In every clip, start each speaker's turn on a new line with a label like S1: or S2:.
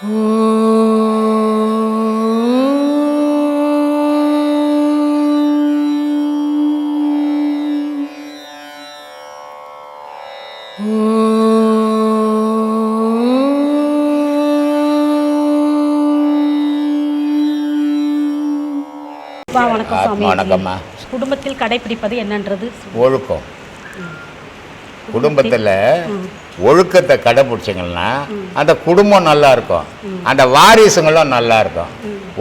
S1: வணக்கம் சுவாமி.
S2: வணக்கம்மா.
S1: குடும்பத்தில் கடைபிடிப்பது என்னன்றது
S2: ஒழுக்கம். குடும்பத்தில் ஒழுக்கத்தை கடைபிடிச்சிங்கன்னா அந்த குடும்பம் நல்லா இருக்கும், அந்த வாரிசுங்களும் நல்லா இருக்கும்.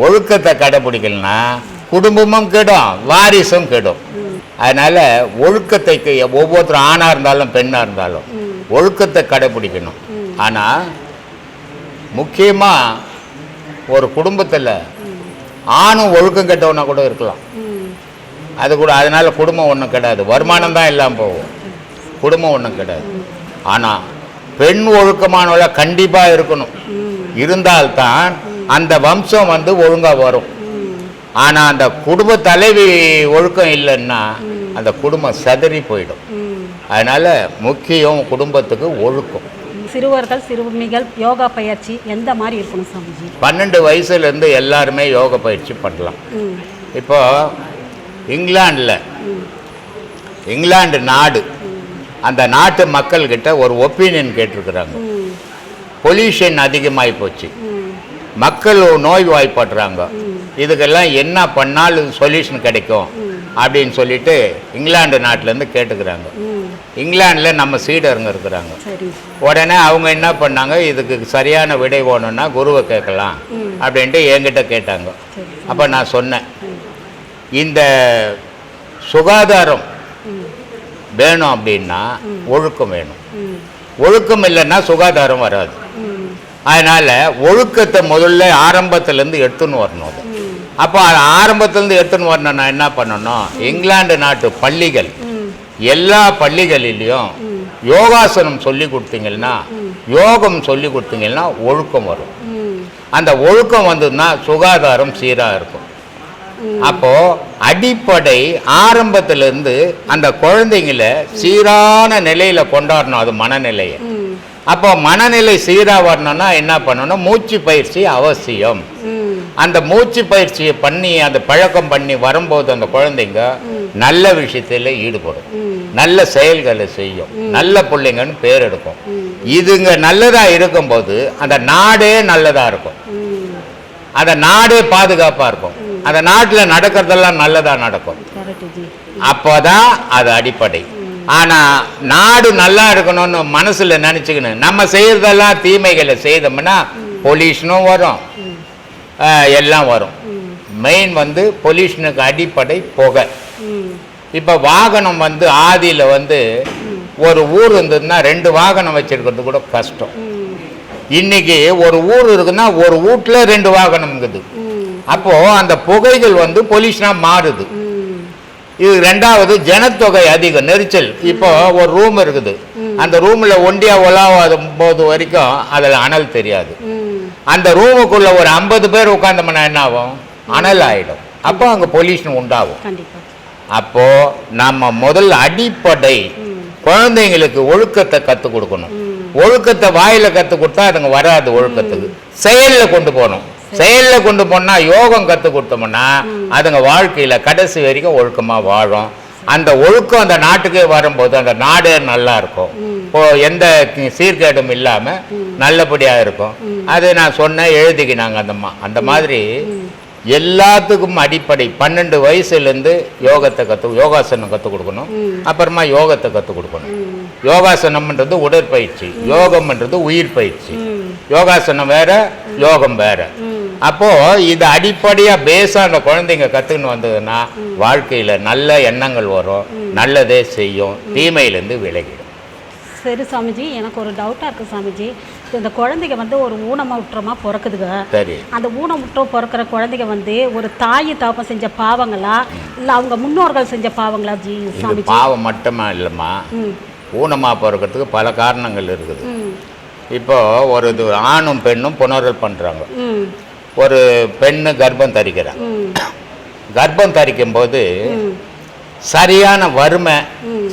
S2: ஒழுக்கத்தை கடைபிடிக்கலன்னா குடும்பமும் கெடும், வாரிசும் கெடும். அதனால் ஒழுக்கத்தை ஒவ்வொருத்தரும் ஆணாக இருந்தாலும் பெண்ணாக இருந்தாலும் ஒழுக்கத்தை கடைபிடிக்கணும். ஆனால் முக்கியமாக ஒரு குடும்பத்தில் ஆணும் ஒழுக்கம் கெட்டவனா கூட இருக்கலாம். அது கூட அதனால் குடும்பம் ஒன்றும் கிடையாது, வருமானம் தான் இல்லாமல் போகும், குடும்பம் ஒன்றும் கிடையாது. ஆனால் பெண் ஒழுக்கமானவள கண்டிப்பாக இருக்கணும், இருந்தால்தான் அந்த வம்சம் வந்து ஒழுங்காக வரும். ஆனால் அந்த குடும்ப தலைவி ஒழுக்கம் இல்லைன்னா அந்த குடும்பம் சதறி போயிடும். அதனால் முக்கியம் குடும்பத்துக்கு ஒழுக்கம்.
S1: சிறுவர்கள் சிறுமிகள் யோகா பயிற்சி எந்த மாதிரி இருக்கணும் சாமிஜி? 12
S2: வயசுலேருந்து எல்லாருமே யோகா பயிற்சி பண்ணலாம். இப்போ இங்கிலாந்து நாடு, அந்த நாட்டு மக்கள்கிட்ட ஒரு ஒப்பீனியன் கேட்டிருக்கிறாங்க. பொல்யூஷன் அதிகமாகி போச்சு, மக்கள் நோய்வாய்ப்படுறாங்க, இதுக்கெல்லாம் என்ன பண்ணாலும் சொல்யூஷன் கிடைக்கும் அப்படின்னு சொல்லிட்டு இங்கிலாந்து நாட்டிலேருந்து கேட்டுக்கிறாங்க. இங்கிலாண்டில் நம்ம சீடருங்க இருக்கிறாங்க. உடனே அவங்க என்ன பண்ணாங்க, இதுக்கு சரியான விடை வேணும்னா குருவை கேட்கலாம் அப்படின்ட்டு என்கிட்ட கேட்டாங்க. அப்போ நான் சொன்னேன், இந்த சுகாதாரம் வேணும் அப்படின்னா ஒழுக்கம் வேணும், ஒழுக்கம் இல்லைன்னா சுகாதாரம் வராது. அதனால் ஒழுக்கத்தை முதல்ல ஆரம்பத்துலேருந்து எடுத்துன்னு வரணும். அப்போ ஆரம்பத்துலேருந்து எடுத்துன்னு வரணும்னா என்ன பண்ணணும், இங்கிலாந்து நாட்டு பள்ளிகள் எல்லா பள்ளிகளிலையும் யோகாசனம் சொல்லி கொடுத்தீங்கன்னா, யோகம் சொல்லி கொடுத்தீங்கன்னா ஒழுக்கம் வரும். அந்த ஒழுக்கம் வந்ததுன்னா சுகாதாரம் சீராக இருக்கும். அப்போது அடிப்படை ஆரம்பத்திலேருந்து அந்த குழந்தைங்களை சீரான நிலையில் கொண்டாடணும், அது மனநிலையை. அப்போ மனநிலை சீராக வரணும்னா என்ன பண்ணணும், மூச்சு பயிற்சி அவசியம். அந்த மூச்சு பயிற்சியை பண்ணி அந்த பழக்கம் பண்ணி வரும்போது அந்த குழந்தைங்க நல்ல விஷயத்தில் ஈடுபடும், நல்ல செயல்களை செய்யும், நல்ல பிள்ளைங்கன்னு பேர் எடுக்கும். இதுங்க நல்லதாக இருக்கும்போது அந்த நாடே நல்லதாக இருக்கும், அந்த நாடே பாதுகாப்பாக இருக்கும், அந்த நாட்டில் நடக்கிறதெல்லாம் நல்லதாக நடக்கும். அப்போதான் அது அடிப்படை. ஆனால் நாடு நல்லா இருக்கணும்னு மனசில் நினச்சிக்கணும், நம்ம செய்கிறதெல்லாம் தீமைகளை செய்தோம்னா பொல்யூஷனும் வரும், எல்லாம் வரும். மெயின் வந்து பொல்யூஷனுக்கு அடிப்படை புகை. இப்போ வாகனம் வந்து ஆதியில் வந்து ஒரு ஊர் இருந்ததுன்னா 2 வாகனம் வச்சிருக்கிறது கூட கஷ்டம். இன்னைக்கு ஒரு ஊர் இருக்குன்னா ஒரு வீட்டில் 2 வாகனம் இருக்குது. அப்போது அந்த புகைகள் வந்து பொல்யூஷனாக மாறுது. இது ரெண்டாவது, ஜனத்தொகை அதிகம், நெரிச்சல். இப்போ ஒரு ரூம் இருக்குது, அந்த ரூமில் ஒண்டியா உலாவாத போது வரைக்கும் அதில் அனல் தெரியாது. அந்த ரூமுக்குள்ள ஒரு 50 பேர் உட்கார்ந்தோம்னா என்ன ஆகும், அனல் ஆகிடும். அப்போ அங்கே பொல்யூஷன் உண்டாகும். அப்போது நம்ம முதல் அடிப்படை குழந்தைங்களுக்கு ஒழுக்கத்தை கற்றுக் கொடுக்கணும். ஒழுக்கத்தை வாயில் கற்றுக் கொடுத்தா அதுங்க வராது, ஒழுக்கத்துக்கு செயலில் கொண்டு போகணும். செயலில் கொண்டு போனால் யோகம் கற்றுக் கொடுத்தோம்னா அதுங்க வாழ்க்கையில் கடைசி வரைக்கும் ஒழுக்கமாக வாழும். அந்த ஒழுக்கம் அந்த நாட்டுக்கே வரும்போது அந்த நாடே நல்லா இருக்கும், இப்போது எந்த சீர்கேடும் இல்லாமல் நல்லபடியாக இருக்கும். அது நான் சொன்னேன், எழுதிக்கினாங்க. அந்த மாதிரி எல்லாத்துக்கும் அடிப்படை 12 வயசுலேருந்து யோகாசனம் கற்றுக் கொடுக்கணும். அப்புறமா யோகத்தை கற்றுக் கொடுக்கணும். யோகாசனம்ன்றது உடற்பயிற்சி, யோகம்ன்றது உயிர் பயிற்சி. யோகாசனம் வேற, யோகம் வேற. அப்போது இது அடிப்படையாக பேஸாக அந்த குழந்தைங்க கற்றுக்கின்னு வந்ததுன்னா வாழ்க்கையில் நல்ல எண்ணங்கள் வரும், நல்லதே செய்யும், தீமையிலேருந்து விலகிடும்.
S1: சரி சாமிஜி, எனக்கு ஒரு டவுட்டாக இருக்குது சாமிஜி. இந்த குழந்தைங்க வந்து ஒரு ஊனமுற்றமாக பிறக்குதுங்க.
S2: சரி,
S1: அந்த ஊனமுற்றம் பிறக்கிற குழந்தைங்க வந்து ஒரு தாய் தாப்பம் செஞ்ச பாவங்களா இல்லை அவங்க முன்னோர்கள் செஞ்ச பாவங்களா ஜி சாமிஜி?
S2: பாவம் மட்டுமா இல்லைம்மா, ஊனமாக பிறக்கிறதுக்கு பல காரணங்கள் இருக்குது. இப்போ ஒரு இது ஆணும் பெண்ணும் புணர்தல் பண்ணுறாங்க. ஒரு பெண்ணு கர்ப்பம் தரிக்கிறாங்க. கர்ப்பம் தரிக்கும் போது சரியான வறுமை,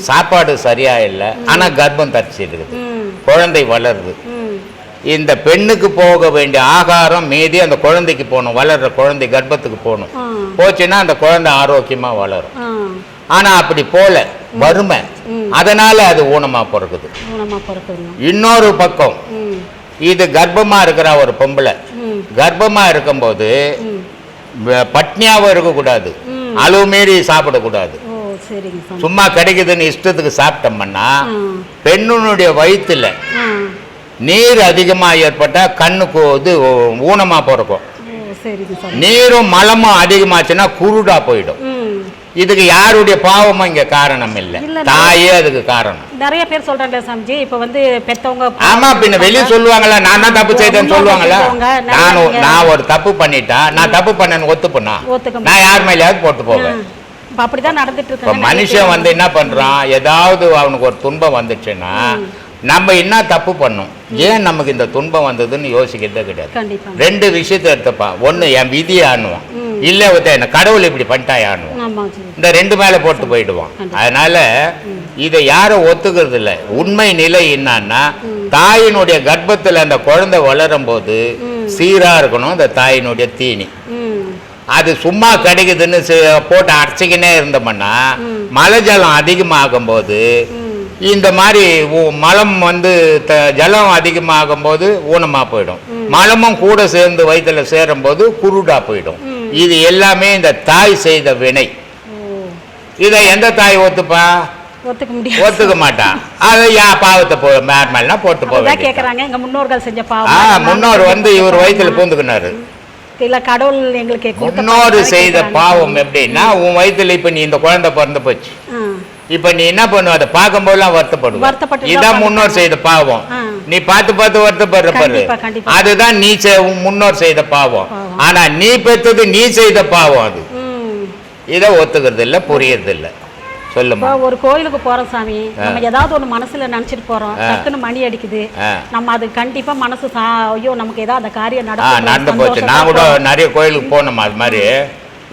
S2: சாப்பாடு சரியா இல்லை, ஆனால் கர்ப்பம் தரிச்சிருக்குது, குழந்தை வளருது. இந்த பெண்ணுக்கு போக வேண்டிய ஆகாரம் மீதி அந்த குழந்தைக்கு போகணும், வளர்ற குழந்தை கர்ப்பத்துக்கு போகணும். போச்சுன்னா அந்த குழந்தை ஆரோக்கியமா வளரும். ஆனா அப்படி போல வறுமை, அதனால அது ஊனமா பிறக்குது. இன்னொரு பக்கம் இது கர்ப்பமா இருக்கிற ஒரு பொம்பளை கர்ப்பமா இருக்கும்போது பட்னியாவும் இருக்கக்கூடாது, அளவு மீறி சாப்பிடக்கூடாது. சும்மா கிடைக்குதுன்னு இஷ்டத்துக்கு சாப்பிட்டோம்னா பெண்ணுடைய வயிற்றுல நீர் அதிகமா ஏற்பட்டா கண்ணுக்கு இது ஊனமா பிறக்கும். நீரும் மலமும் அதிகமாச்சுன்னா குருடா போயிடும். இதுக்கு யாருடைய பாவமும் இங்க காரணம் இல்லை, தாயே அதுக்கு காரணம்.
S1: நிறைய பேர் சொல்றாங்க சாமிஜி, இப்ப வந்து பெத்தவங்க
S2: ஆமா பின்ன வெளியே சொல்லுவாங்களா, நான் தான் தப்பு செய்தேன்னு சொல்லுவாங்களா? நான் ஒரு தப்பு பண்ணிட்டா, நான் தப்பு பண்ணேன்னு ஒத்துப்பண்ணா நான் யார் மேலேயாவது போட்டு போவேன்.
S1: அப்படிதான் நடந்துட்டு இருக்கு.
S2: மனுஷன் வந்து என்ன பண்றான், ஏதாவது அவனுக்கு ஒரு துன்பம் வந்துச்சுன்னா நம்ம என்ன தப்பு பண்ணோம், ஏன் நமக்கு இந்த துன்பம் வந்ததுன்னு யோசிக்கிறதே கிடையாது. ரெண்டு விஷயத்தை எடுத்துப்பான், ஒண்ணு என் விதியை ஆணுவான், இல்ல என்ன கடவுள் இப்படி பண்ணிட்டாயானுவான். இந்த ரெண்டு மேல போட்டு போயிடுவான். அதனால இதை யாரும் ஒத்துக்கிறது இல்லை. உண்மை நிலை என்னன்னா, தாயினுடைய கர்ப்பத்துல அந்த குழந்தை வளரும் போது சீரா இருக்கணும் அந்த தாயினுடைய தீனி. அது சும்மா கிடைக்குதுன்னு போட்டு அரைச்சிக்கினே இருந்தோம்னா மழை ஜலம் அதிகமாகும் போது இந்த மாதிரி மலம் வந்து ஜலம் அதிகமாகும் போது ஊனமா போயிடும், மலமும் கூட சேர்ந்து வயிற்றுல சேரும் போது குருடா போயிடும். இது எல்லாமே இந்த தாய் செய்த வினை. இதை எந்த தாய் ஒத்துப்பா? ஒத்துக்க மாட்டான். அதை பாவத்தை மேல்னா போட்டு போவாங்க.
S1: முன்னோர்கள் செஞ்ச பாவம்.
S2: முன்னோர் வந்து இவர் வயிற்றுல பூந்துக்கினாரு.
S1: கடவுள் எங்களுக்கு
S2: முன்னோர் செய்த பாவம் எப்படின்னா, உன் வயிற்றுல இப்ப நீ இந்த குழந்தை பிறந்து போச்சு, இப்ப நீ என்ன பண்ணுவ, அதை பார்க்கும் போதெல்லாம் வருத்தப்படுவ. இதான் முன்னோர் செய்த பாவம். நீ பார்த்து பார்த்து வருத்தப்படுற பாரு, அதுதான் நீ முன்னோர் செய்த பாவம். ஆனா நீ பெற்றது நீ செய்த பாவம். அது இதை ஒத்துக்கிறது இல்ல, புரியறது இல்ல. சொல்லுமா.
S1: ஒரு கோயிலுக்கு போறோம் சாமி, நம்ம ஏதாவது ஒண்ணு மனசுல நினைச்சிட்டு போறோம், டக்குன்னு மணி அடிக்குது, நம்ம அது கண்டிப்பா மனசு ஐயோ நமக்கு ஏதாவது அந்த காரியம்
S2: நடந்து போச்சு. நான் கூட நிறைய கோயிலுக்கு போனோம். அது மாதிரி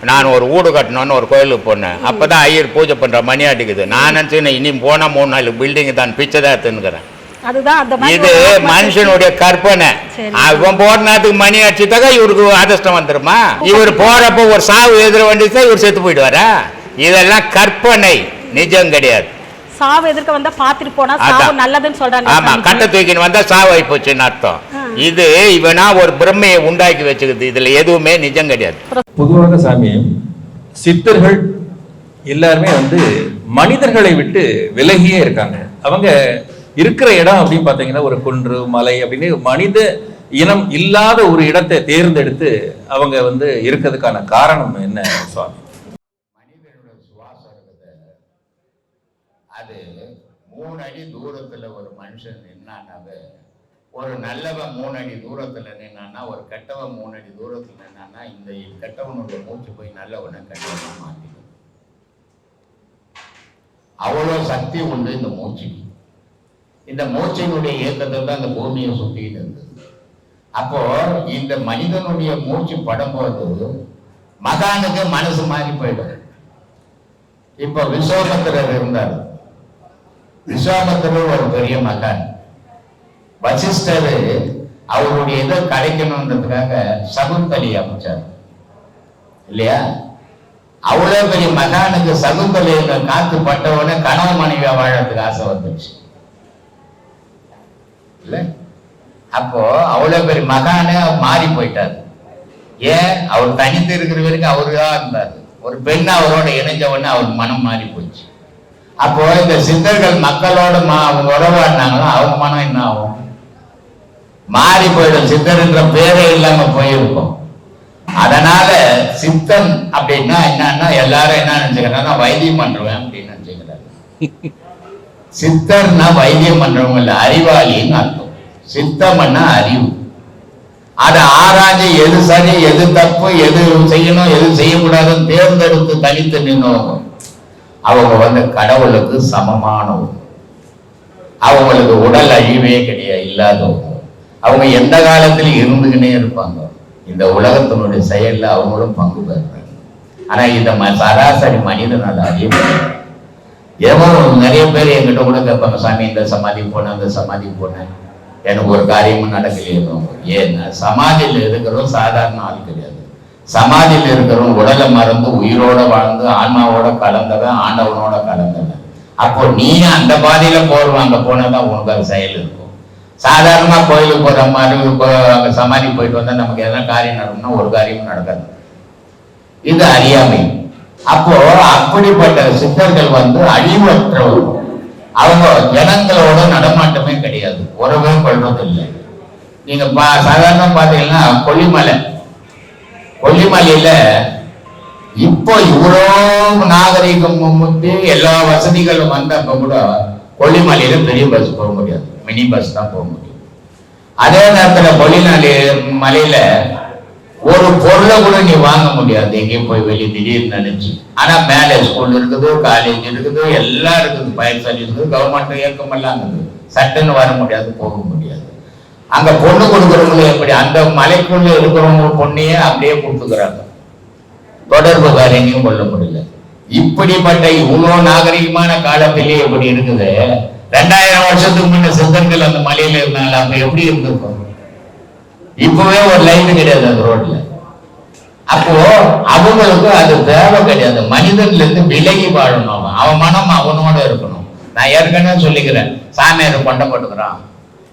S2: நான் ஒரு வீடு கட்டணும்னு ஒரு கோயிலுக்கு போனேன். அப்பதான் ஐயர் பூஜை பண்ற மணி அடிக்குது. நான் நினைச்சேன் இனி போனா 3 நாள் பில்டிங் தான் பிச்சை தான் எடுத்துக்கிறேன். இது மனுஷனுடைய கற்பனை. அவன் போற நேரத்துக்கு மணி அடிச்சுட்டாக்கா இவருக்கு அதிர்ஷ்டம் வந்துருமா? இவர் போறப்ப ஒரு சாவு எதிர வந்துச்சா இவர் செத்து போயிடுவாரா? இதெல்லாம் கற்பனை, நிஜம் கிடையாது.
S1: சாவு எதிர்க்க வந்தா பாத்துட்டு போனா சாவு நல்லதுன்னு சொல்றாங்க.
S2: ஆமா, கட்ட தூக்கின்னு வந்தா சாவு ஆகி போச்சுன்னு அர்த்தம். இது இவனா ஒரு பிரம்மையை உண்டாக்கி வச்சுக்குது. இதுல எதுவுமே நிஜம் கிடையாது.
S3: பொதுவாக சாமி, சித்தர்கள் எல்லாருமே வந்து மனிதர்களை விட்டு விலகியே இருக்காங்க. அவங்க இருக்கிற இடம் அப்படின்னு பாத்தீங்கன்னா ஒரு குன்று மலை அப்படின்னு மனித இனம் இல்லாத ஒரு இடத்தை தேர்ந்தெடுத்து அவங்க வந்து இருக்கிறதுக்கான காரணம் என்ன சுவாமி?
S2: மனிதனோட சுவாசம் இருக்குது, அது 3 அடி தூரத்துல ஒரு மனுஷன் நின்னாவே, ஒரு நல்லவன் 3 அடி தூரத்துல நின்னான்னா, ஒரு கெட்டவன் 3 அடி தூரத்துல நின்னான்னா, இந்த கெட்டவனுடைய மூச்சு போய் நல்லவனை கெட்டவனை மாற்றிடும். அவ்வளோ சக்தி உண்டு இந்த மூச்சுக்கு. இந்த மூச்சினுடைய இயக்கத்தில் தான் இந்த பூமியை சுத்திட்டு இருந்தது. அப்போ இந்த மனிதனுடைய மூச்சு படும்போது மகானுக்கு மனசு மாறி போயிடும். இப்ப விஸ்வாமித்திரர் இருந்தார். விஸ்வாமித்திரர் ஒரு பெரிய மகான். வசிஷ்டர் அவருடைய இதை கிடைக்கணுன்றதுக்காக சகுந்தலி அமைச்சார் இல்லையா? அவ்வளவு பெரிய மகானுக்கு சகுந்தலையை காத்து பட்டவன கனவு மனைவியா வாழறதுக்கு ஆசை வந்துச்சு இல்ல? அப்போ அவ்வளவு பெரிய மகானே மாறி போயிட்டாரு. ஏன்? அவர் தனித்து இருக்கிற வரைக்கும் அவருதான் இருந்தார். ஒரு பெண் அவரோட இணைஞ்ச உடனே அவருக்கு மனம் மாறி போச்சு. அப்போ இந்த சித்தர்கள் மக்களோட அவங்க உறவாடினாங்களோ அவங்க மனம் என்ன ஆகும்? மாறி போயிடும். சித்தர்ன்ற பேரே இல்லாம போயிருக்கும். அதனால சித்தன் அப்படின்னா என்னன்னா எல்லாரும் என்ன நினைச்சுக்கிறாங்க, வைத்தியம் பண்றவன் அப்படின்னு நினைச்சுக்கிறாங்க. சித்தர்னா வைத்தியம் பண்றவங்க இல்ல, அறிவாளின்னு அர்த்தம். சித்தம்னா அறிவு. அதை ஆராய்ச்சி எது சரி எது தப்பு, எது செய்யணும் எது செய்யக்கூடாதுன்னு தேர்ந்தெடுத்து தனித்து நின்னவங்க அவங்க வந்து கடவுளுக்கு சமமானவங்க. அவங்களுக்கு உடல் அழிவே கிடையாது, இல்லாதவங்க. அவங்க எந்த காலத்திலும் இருந்துகினே இருப்பாங்க. இந்த உலகத்தினுடைய செயல்ல அவங்களும் பங்கு பெறுறாங்க. ஆனா இந்த சராசரி மனிதனால அறிய ஏதோ நிறைய பேர் எங்கிட்ட கூட கேட்பாங்க, சாமி இந்த சமாதி போனேன் அந்த சமாதி போனேன், எனக்கு ஒரு காரியமும் நடக்கலையோ. ஏன்னா சமாதியில் இருக்கிறோம் சாதாரண ஆள் கிடையாது. சமாதியில் இருக்கிறவன் உடலை மறந்து உயிரோட வாழ்ந்து ஆன்மாவோட கலந்தவன், ஆண்டவனோட கலந்தவன். அப்போ நீ அந்த பாதையில போறவன், அங்க போனதான் உனக்கு அது செயல் இருக்கும். சாதாரணமா கோயிலுக்கு போற மாதிரி அங்க சமாதி போயிட்டு வந்தா நமக்கு எதனா காரியம் நடக்கணும்னா ஒரு காரியமும் நடக்காது. இது அறியாமை. அப்போ அப்படிப்பட்ட சித்தர்கள் அழிவற்றவர். அவங்க ஜனங்களோட நடமாட்டமே கிடையாது, உறவே கொள்றது இல்லை. நீங்க சாதாரண பாத்தீங்கன்னா கொல்லிமலையில இப்போ இவ்வளோ நாகரிகம் முத்தி எல்லா வசதிகளும் வந்தப்ப கூட கொல்லிமலையில பெரிய பஸ் போக முடியாது, மினி பஸ் தான் போக முடியும். அதே நேரத்துல மலையில ஒரு பொருளை கூட நீ வாங்க முடியாது, எங்கேயும் போய் வெளியே திடீர்னு நினைச்சு. ஆனா மேல ஸ்கூல் இருக்குது, காலேஜ் இருக்குது, எல்லாம் இருக்குது, பயர் சர்வீஸ் இருக்குது, கவர்மெண்ட் இயக்கமெல்லாம் இருக்குது. சட்டுன்னு வர முடியாது, போக முடியாது. அங்க பொண்ணு கொடுக்குறவங்களும் எப்படி, அந்த மலைக்குள்ள இருக்கிறவங்க பொண்ணையே அப்படியே கொடுத்துக்கிறாங்க, தொடர்பு வேற எங்கேயும் கொள்ள முடியல. இப்படிப்பட்ட இவ்வளோ நாகரிகமான காலத்திலேயே எப்படி இருக்குது. 2000 வருஷத்துக்கு முன்ன சித்தர்கள் அந்த மலையில இருந்தாங்க, அப்ப எப்படி இருந்திருக்கும்? இப்பவே ஒரு லைன் கிடையாது அந்த ரோட்ல. அப்போ அவங்களுக்கு அது தேவை கிடையாது. மனிதன்ல இருந்து விலகி வாழணும், அவன் மனம் அவனோட இருக்கணும். நான் ஏற்கனவே சொல்லிக்கிறேன், சாமியார் கொண்டை போட்டுக்கிறான்,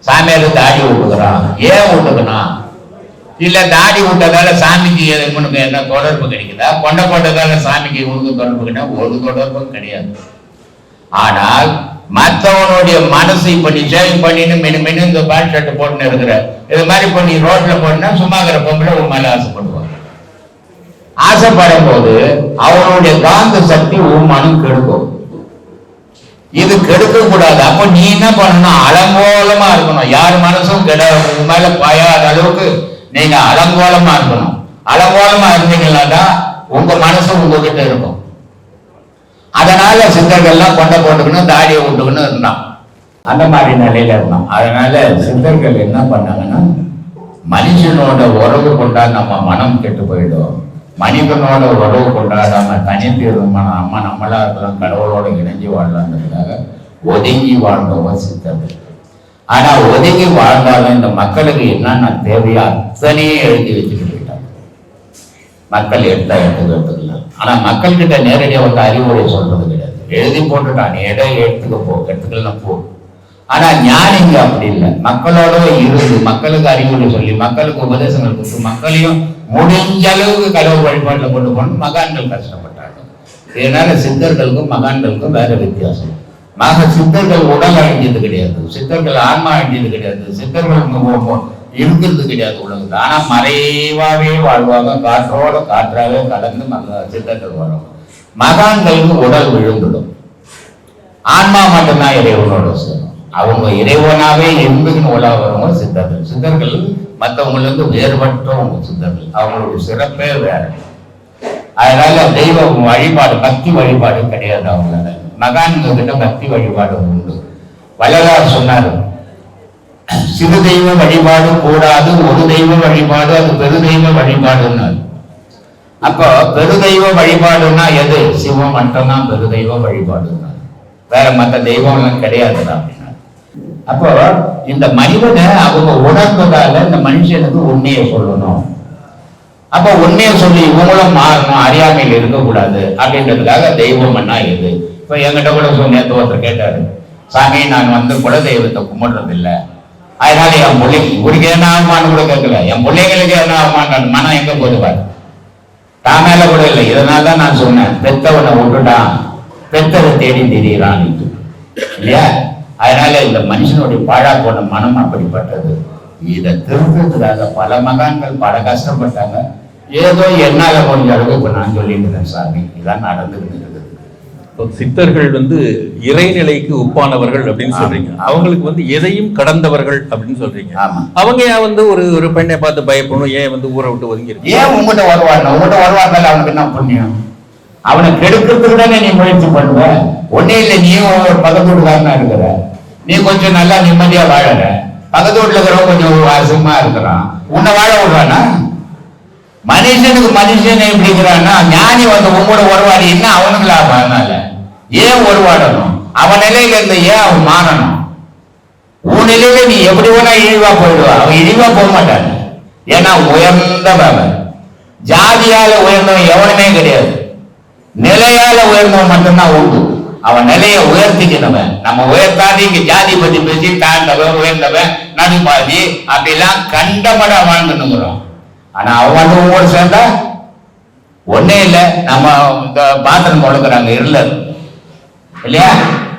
S2: சாமியார் தாடி விட்டுக்கிறான். ஏன் விட்டுக்கணும்? இல்ல தாடி விட்டதால சாமிக்கு உனக்கு என்ன தொடர்பு கிடைக்குதா? கொண்டை போட்டதால சாமிக்கு உனக்கு தொடர்பு கிடையாது? ஒரு தொடர்பும் கிடையாது. ஆனால் மற்றவனுடைய மனசை இப்ப நீ சேவிங் பண்ணின்னு மெனு இந்த பேண்ட் ஷர்ட் போட்டுன்னு இருக்கிற, இது மாதிரி பண்ணி ரோட்ல போட்டுனா சும்மாங்கிற பொம்பளை உன் மேல ஆசைப்படுவாங்க. ஆசைப்படும் போது அவனுடைய காந்த சக்தி உன் மனம் கெடுக்கும். இது கெடுக்க கூடாது. அப்ப நீ என்ன பண்ணணும்? அலங்கோலமா இருக்கணும். யார் மனசும் உன் மேல பாயாத அளவுக்கு நீங்க அலங்கோலமா இருக்கணும். அலங்கோலமா இருந்தீங்கன்னா உங்க மனசு உங்ககிட்ட இருக்கும். அதனால சித்தர்கள்லாம் கொண்டை போட்டுக்கணும், தாடியை விட்டுக்கணும் இருந்தான், அந்த மாதிரி நிலையில இருந்தான். அதனால சித்தர்கள் என்ன பண்ணாங்கன்னா, மனுஷனோட உறவு கொண்டா நம்ம மனம் கெட்டு போயிடும், மனிதனோட உறவு கொண்டாடாம தனித்து இருந்தோம்னா அம்மா நம்மளா இருக்கலாம், கடவுளோட இணைஞ்சு வாழலான்றதுக்காக ஒதுங்கி வாழ்ந்தவங்க சித்தர்கள். ஆனா ஒதுங்கி வாழ்ந்தாலும் இந்த மக்களுக்கு என்னென்ன தேவையோ அத்தனையே எழுதி வச்சுட்டு போயிட்டாங்க. மக்கள் எடுத்துக்கலாம். ஆனா மக்கள் கிட்ட நேரடியாக அறிவுரை சொல்றது கிடையாது. எழுதி போட்டுட்டான், எடை எடுத்துக்கலாம் போ. ஆனா ஞானிங்க அப்படி இல்லை. மக்களோட இருந்து மக்களுக்கு அறிவுரை சொல்லி மக்களுக்கு உபதேசங்கள் கொடுத்து மக்களையும் முடிஞ்ச அளவுக்கு கடவுள் வழிபாட்டுல கொண்டு போன மகான்கள் கஷ்டப்பட்டாங்க. இதனால சித்தர்களுக்கும் மகான்களுக்கும் வேற வித்தியாசம். சித்தர்கள் உடல் அழிஞ்சது கிடையாது, சித்தர்கள் ஆன்மா அழிஞ்சது கிடையாது, சித்தர்கள் இருக்கிறது கிடையாது உலகத்துல. ஆனா மறைவாவே வாழ்வாங்க, காற்றோட காற்றாவே கலந்து சித்தர்கள் வரும். மகான்களுக்கு உடல் விழுந்துடும், ஆன்மா மட்டும்தான் இறைவனோட சேரும். அவங்க இறைவனாவே எங்குன்னு உலக வரவங்க சித்தர்கள். சித்தர்கள் மற்றவங்கள இருந்து வேறுபட்டவங்க சித்தர்கள், அவங்களுடைய சிறப்பே வேற. அதனால தெய்வ வழிபாடு பக்தி வழிபாடு கிடையாது அவங்களால. மகான்கள் கிட்ட பக்தி வழிபாடு உண்டு. வள்ளலார் சொன்னாரு, சிறு தெய்வ வழிபாடு கூடாது, ஒரு தெய்வ வழிபாடு அது பெரு தெய்வ வழிபாடுன்னாரு. அப்போ பெரு தெய்வ வழிபாடுன்னா எது? சிவம் மட்டும்தான் பெரு தெய்வ வழிபாடுன்னா, வேற மற்ற தெய்வம் எல்லாம் கிடையாதுதான் அப்படின்னா. அப்போ இந்த மனிதனை அவங்க உணர்ந்ததால இந்த மனுஷனுக்கு உண்மையை சொல்லணும். அப்ப உண்மையை சொல்லி இவங்களும் மாறணும், அறியாமையில் இருக்கக்கூடாது அப்படின்றதுக்காக தெய்வம் என்ன எது? இப்ப என்கிட்ட கூட நேற்று ஒருத்தர் கேட்டாரு, சாமி நான் குலதெய்வத்தை கும்பிடுறது இல்லை, அதனால என் பிள்ளைங்க இவருக்கு என்ன ஆகுமான்னு கூட கேட்கல, என் பிள்ளைங்களுக்கு என்ன ஆகுமான் மனம் எங்க போதுவார்? தான் மேல கூட இல்லை. இதனால தான் நான் சொன்னேன், பெத்தவனை விட்டுட்டான் பெத்ததை தேடி திரியிறான் இல்லையா? அதனால இந்த மனுஷனுடைய பாழா போன மனம் அப்படிப்பட்டது. இதை திருத்ததுக்காக பல மகான்கள் பல கஷ்டப்பட்டாங்க. ஏதோ என்னால முடிஞ்ச அளவுக்கு இப்ப நான் சொல்லிட்டு சாமி இதான் நடந்துட்டு இருக்குது.
S3: சித்தர்கள் இறைநிலைக்கு ஒப்பானவர்கள் அப்படின்னு சொல்றீங்க, அவங்களுக்கு எதையும் கடந்தவர்கள் அப்படின்னு சொல்றீங்க. அவங்க ஏன் ஒரு பெண்ணை பார்த்து பயப்படணும்? ஏன் ஊரை விட்டு ஒதுங்கி இருக்கு?
S2: ஏன் உங்ககிட்ட வருவாங்க? உங்ககிட்ட வருவாங்க, அவனுக்கு என்ன புண்ணியம்? அவனை கெடுக்கிறதுக்கு தானே நீ முயற்சி பண்ணுவ. ஒன்னே இல்லை, நீயும் ஒரு பக்கத்து வீட்டுக்காரனா இருக்கிற, நீ கொஞ்சம் நல்லா நிம்மதியா வாழற, பக்கத்து வீட்டுல இருக்கிறவங்க கொஞ்சம் வாசமா இருக்கிறான், உன்னை வாழ விடுறானா? மனுஷனுக்கு மனுஷன் எப்படி இருக்கிறான்னா, ஞானி உங்களோட ஒருவாடி என்ன அவனுக்கு லாபம்? அதனால ஏன் ஒருவாடணும்? அவன் நிலையில இருந்து ஏன் அவன் மாறணும்? உன் நிலையில நீ எப்படி வேணா இழிவா போயிடுவா, அவன் இழிவா போக மாட்டான். ஏன்னா உயர்ந்தவன், ஜாதியால உயர்ந்தவன் எவனுமே கிடையாது, நிலையால உயர்ந்தவன் மட்டும்தான் உண்டு. அவன் நிலையை உயர்த்திக்கணுவன். நம்ம உயர்த்தாது இங்க ஜாதி பத்தி பேசி தாழ்ந்தவன் உயர்ந்தவன் நடுபாதி அப்படிலாம் கண்டபட வாழ்ந்துனுங்கிறோம். ஆனா அவன் உங்களோட சேர்ந்தா ஒன்னே இல்லை. நம்ம இந்த பாத்திரம் கொடுக்குறாங்க இருளர் இல்லையா,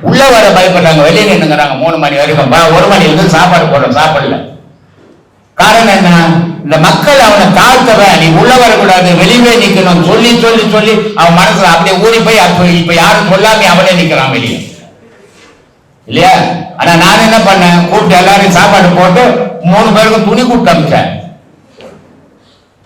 S2: உள்ள வர பயப்படுறாங்க, வெளியே நின்னுங்கிறாங்க 3 மணி வரைக்கும். 1 மணி இருந்து சாப்பாடு போடுறோம், சாப்பிடல. காரணம் என்ன? இந்த மக்கள் அவனை தாழ்த்தவன், நீ உள்ள வரக்கூடாது வெளியே நிக்கணும் சொல்லி சொல்லி சொல்லி அவன் மனசுல அப்படியே ஊறி போய் இப்ப யாரும் சொல்லாம அவனே நிக்கிறான் வெளியே இல்லையா. ஆனா நான் என்ன பண்ணேன், கூப்பிட்டு எல்லாரையும் சாப்பாடு போட்டு 3 பேருக்கும் துணி கொடுத்து அமிச்சேன்.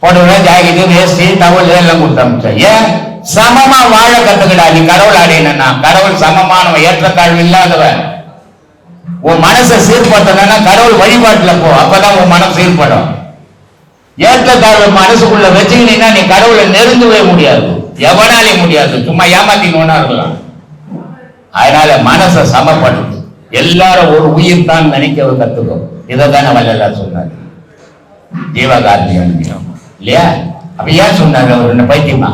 S2: போட்டு ஜாக்கெட்டு வேஷ்டி டவல் எல்லாம் கொடுத்து அமிச்சேன். ஏன்? சமமா வாழ கத்துக்கடா. நீ கடவுள் அடையணும்னா கடவுள் சமமானவன், ஏற்றத்தாழ்வு இல்லாதவன். உன் மனசை சீர்படுத்தணும்னா கடவுள் வழிபாட்டுல போ, அப்பதான் உன் மனம் சீர்படும். ஏற்றத்தாழ்வு மனசுக்குள்ள வச்சுக்கிட்டீங்கன்னா நீ கடவுளை நெருங்கவே முடியாது, எவனாலே முடியாது, சும்மா ஏமாத்தினோன்னா இருக்கலாம். அதனால மனசை சமப்படுத்து, எல்லாரும் ஒரு உயிர் தான் நினைக்க கத்துக்கும். இதைத்தானே வள்ளலார் சொன்னார், ஜீவகாருண்யம் இல்லையா. அப்ப ஏன் சொன்னாரு அவர் பைத்தியமா?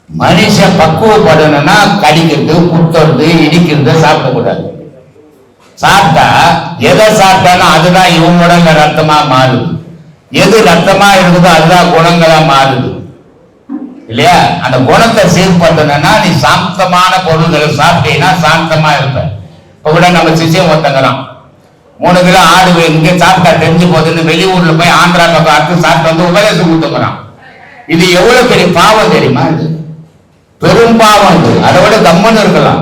S2: மனுஷன் பக்குவப்படணும்னா கடிக்கிறது குத்துறது இடிக்கிறது சாப்பிடக்கூடாது. சாப்பிட்டா எதை சாப்பிட்டாலும் அதுதான் இவன் உடல்ல ரத்தமா மாறுது, எது ரத்தமா இருக்குதோ அதுதான் குணங்களா மாறுது இல்லையா. அந்த குணத்தை சீர்படுத்தணும்னா நீ சாந்தமான பொருள்களை சாப்பிட்டீங்கன்னா சாந்தமா இருப்ப. இப்ப கூட நம்ம சிஷியம் ஒருத்தங்கிறான் 3 கிலோ ஆடு இங்க சாப்பிட்டா தெரிஞ்சு போகுதுன்னு வெளியூர்ல போய் ஆந்திரா பக்கம் அடுத்து சாப்பிட்டு வந்து உபதேசம் கொடுத்துக்கிறான். இது எவ்வளவு பெரிய பாவம் தெரியுமா? இது பெரும் பாவம். இது அதை விட கம்மன்னு இருக்கலாம்.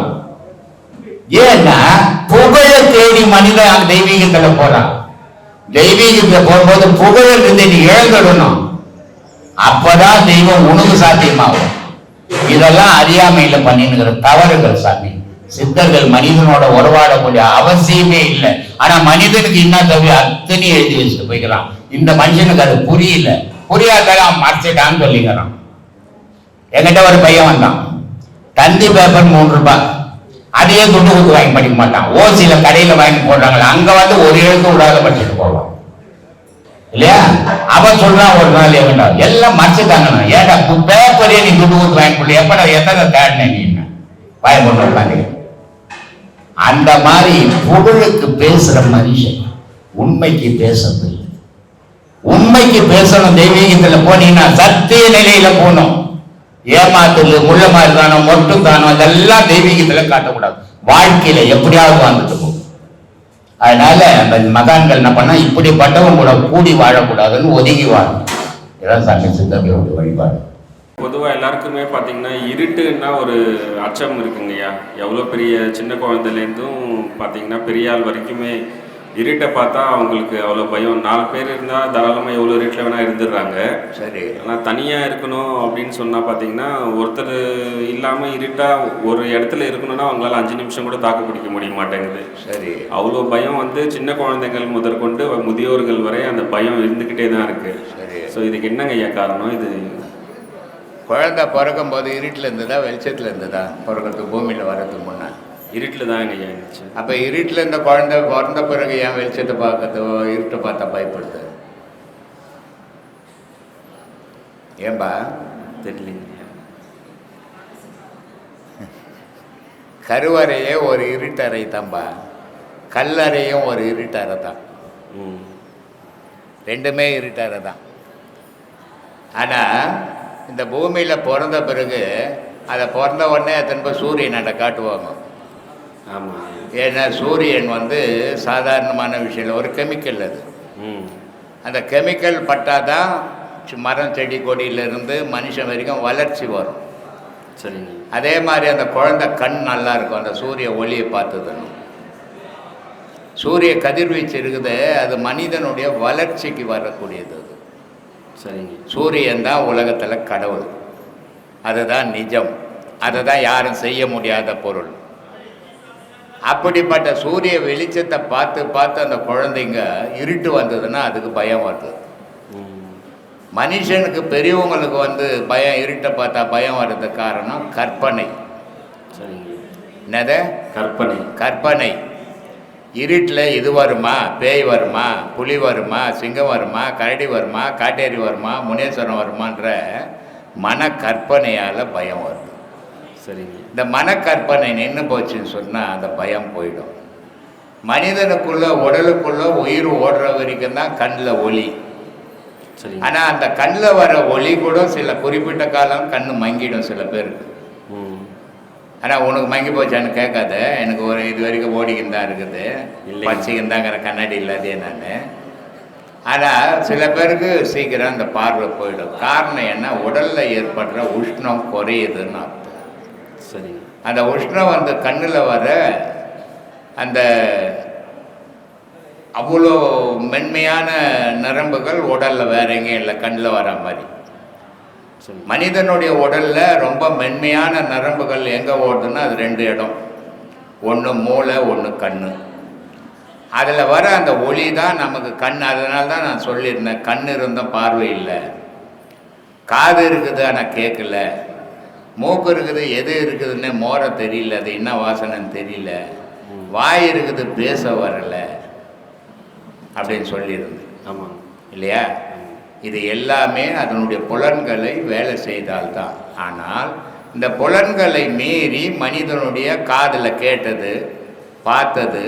S2: ஏன்னா புகழ தேடி மனிதன் தெய்வீகத்துல போறான். தெய்வீகத்துல போகும்போது புகழ இருந்து நீ இழந்துடணும், அப்பதான் தெய்வம் உனக்கு சாத்தியமாகும். இதெல்லாம் அறியாமையில பண்ணினுங்கிற தவறுகள் சாமி. சித்தர்கள் மனிதனோட உறவாடக்கூடிய அவசியமே இல்லை. ஆனா மனிதனுக்கு என்ன தேவை அத்தனை எழுதி வச்சுட்டு போய்க்கிறான். இந்த மனுஷனுக்கு அது புரியல, புரியாதால அவன் மறைச்சிட்டான்னு சொல்லிக்கிறான். என்கிட்ட ஒரு பையன் வந்தான், தந்தி பேப்பர் 3 ரூபாய், அதையே துண்டு கொடுத்து வாங்கி படிக்க மாட்டான். ஓசியில கடையில வாங்கி போடுறாங்களா, அங்க வந்து ஒரு எழுத்து விடாத படிச்சுட்டு போவான் இல்லையா. அவன் சொல்றான் ஒரு நாள் என்கிட்ட எல்லாம் மறைச்சிட்டாங்க, ஏடா பேப்பரே நீ துண்டு கொடுத்து வாங்கி போட எப்ப எத்தனை தேடினேன் நீ வாங்கி கொண்டு உட்காந்து. அந்த மாதிரி புகழுக்கு பேசுற மனுஷன் உண்மைக்கு பேசுறதில்லை. உண்மைக்கு பேசணும். தெய்வீகத்துல போனீங்கன்னா சத்திய நிலையில போகணும். ஏமாத்துல முள்ள மாதிரி தானோ மொட்டு தானோ அதெல்லாம் தெய்வீகத்துல காட்டக்கூடாது. வாழ்க்கையில எப்படியாவது வாழ்ந்துட்டு போகும். அதனால அந்த மகான்கள் என்ன பண்ணா இப்படிப்பட்டவங்க கூட கூடி வாழக்கூடாதுன்னு ஒதுங்கி வாழும். இதான் சாமி சித்தர்களுடைய வழிபாடு.
S4: பொதுவாக எல்லாருக்குமே பார்த்தீங்கன்னா இருட்டுன்னா ஒரு அச்சம் இருக்குங்கய்யா. எவ்வளோ பெரிய சின்ன குழந்தைலேருந்தும் பார்த்தீங்கன்னா பெரிய ஆள் வரைக்குமே இருட்டை பார்த்தா அவங்களுக்கு அவ்வளோ பயம். 4 பேர் இருந்தால் தாராளமாக எவ்வளோ இருட்டில் வேணால் இருந்துடுறாங்க. சரி, ஆனால் தனியாக இருக்கணும் அப்படின்னு சொன்னால் பார்த்தீங்கன்னா ஒருத்தர் இல்லாமல் இருட்டாக ஒரு இடத்துல இருக்கணும்னா அவங்களால 5 நிமிஷம் கூட தாக்கு பிடிக்க முடிய மாட்டேங்குது. சரி, அவ்வளோ பயம் வந்து சின்ன குழந்தைகள் முதற்கொண்டு முதியோர்கள் வரை அந்த பயம் இருந்துக்கிட்டே தான் இருக்குது. சரி, ஸோ இதுக்கு என்னங்க ஐயா காரணம்? இது
S2: குழந்தை பிறக்கும் போது இருட்டில் இருந்ததா வெளிச்சத்தில் இருந்ததா? பிறக்கிறதுக்கு பூமியில் வர்றதுக்கு முன்னே
S4: இருட்டில் தான் ஐயா இருந்துச்சு.
S2: அப்போ இருட்டில் இருந்த குழந்தை பிறந்த பிறகு ஏன் வெளிச்சத்தை பார்க்கறது இருட்டை பார்த்தா பயப்படுது? ஏன்பா
S4: தெரியலைங்க.
S2: கருவறையே ஒரு இருட்டறை தான்பா, கல்லறையும் ஒரு இருட்டறை தான். ரெண்டுமே இருட்டறை தான். ஆனால் இந்த பூமியில் பிறந்த பிறகு அதை பிறந்த உடனே திரும்ப சூரியனை காட்டுவாங்க.
S4: ஆமாம்,
S2: ஏன்னா சூரியன் வந்து சாதாரணமான விஷயம் இல்லை, ஒரு கெமிக்கல் அது. அந்த கெமிக்கல் பட்டாதான் மரம் செடி கொடியிலிருந்து மனுஷன் வரைக்கும் வளர்ச்சி வரும்.
S4: சரிங்க.
S2: அதே மாதிரி அந்த குழந்தை கண் நல்லா இருக்கும் அந்த சூரிய ஒளியை பார்த்ததுன்னு. சூரிய கதிர்வீச்சு இருக்குது, அது மனிதனுடைய வளர்ச்சிக்கு வரக்கூடியது. அது
S4: சரிங்க.
S2: சூரியன் தான் உலகத்தில் கடவுள், அதுதான் நிஜம், அதை தான் யாரும் செய்ய முடியாத பொருள். அப்படிப்பட்ட சூரிய வெளிச்சத்தை பார்த்து பார்த்து அந்த குழந்தைங்க இருட்டு வந்ததுன்னா அதுக்கு பயம் வருது. மனுஷனுக்கு பெரியவங்களுக்கு வந்து பயம், இருட்டை பார்த்தா பயம் வர்றதுக்கு காரணம் கற்பனை.
S4: சரிங்க.
S2: என்னது?
S4: கற்பனை.
S2: கற்பனை. இருட்டில் இது வருமா, பேய் வருமா, புலி வருமா, சிங்கம் வருமா, கரடி வருமா, காட்டேரி வருமா, முனேஸ்வரம் வருமான்ற மனக்கற்பனையால் பயம் வருது.
S4: சரிங்க.
S2: இந்த மனக்கற்பனை நின்று போச்சுன்னு சொன்னால் அந்த பயம் போயிடும். மனிதனுக்குள்ள உடலுக்குள்ள உயிர் ஓடுற வரைக்கும் தான் கண்ணில் ஒளி.
S4: சரிங்க.
S2: ஆனால் அந்த கண்ணில் வர ஒளி கூட சில குறிப்பிட்ட காலம் கண்ணு மங்கிடும் சில பேருக்கு. ஆனால் உனக்கு மங்கி போச்சான்னு கேட்காத, எனக்கு ஒரு இது வரைக்கும் ஓடிக்கின்னு தான் இருக்குது, படிச்சுக்கின்னு தாங்கிற கண்ணாடி இல்லாதே நான். ஆனால் சில பேருக்கு சீக்கிரம் அந்த பார்வை போயிடும். காரணம் என்ன? உடலில் ஏற்படுற உஷ்ணம் குறையுதுன்னு அர்த்தம்.
S4: சரி.
S2: அந்த உஷ்ணம் வந்து கண்ணில் வர அந்த அவ்வளோ மென்மையான நரம்புகள் உடலில் வேற எங்கேயும் இல்லை, கண்ணில் வர மாதிரி. மனிதனுடைய உடலில் ரொம்ப மென்மையான நரம்புகள் எங்கே ஓடுதுன்னா அது 2 இடம். ஒன்று மூளை, ஒன்று கண். அதில் வர அந்த ஒளி தான் நமக்கு கண். அதனால தான் நான் சொல்லியிருந்தேன், கண் இருந்தும் பார்வை இல்லை, காது இருக்குது ஆனால் கேட்கல, மூக்கு இருக்குது எது இருக்குதுன்னு மோர தெரியல, அது என்ன வாசனைன்னு தெரியல, வாய் இருக்குது பேச வரலை அப்படின்னு சொல்லியிருந்தேன்.
S4: ஆமாம்
S2: இல்லையா? இது எல்லாமே அதனுடைய புலன்களை வேலை செய்தால்தான். ஆனால் இந்த புலன்களை மீறி மனிதனுடைய காதில் கேட்டது, பார்த்தது,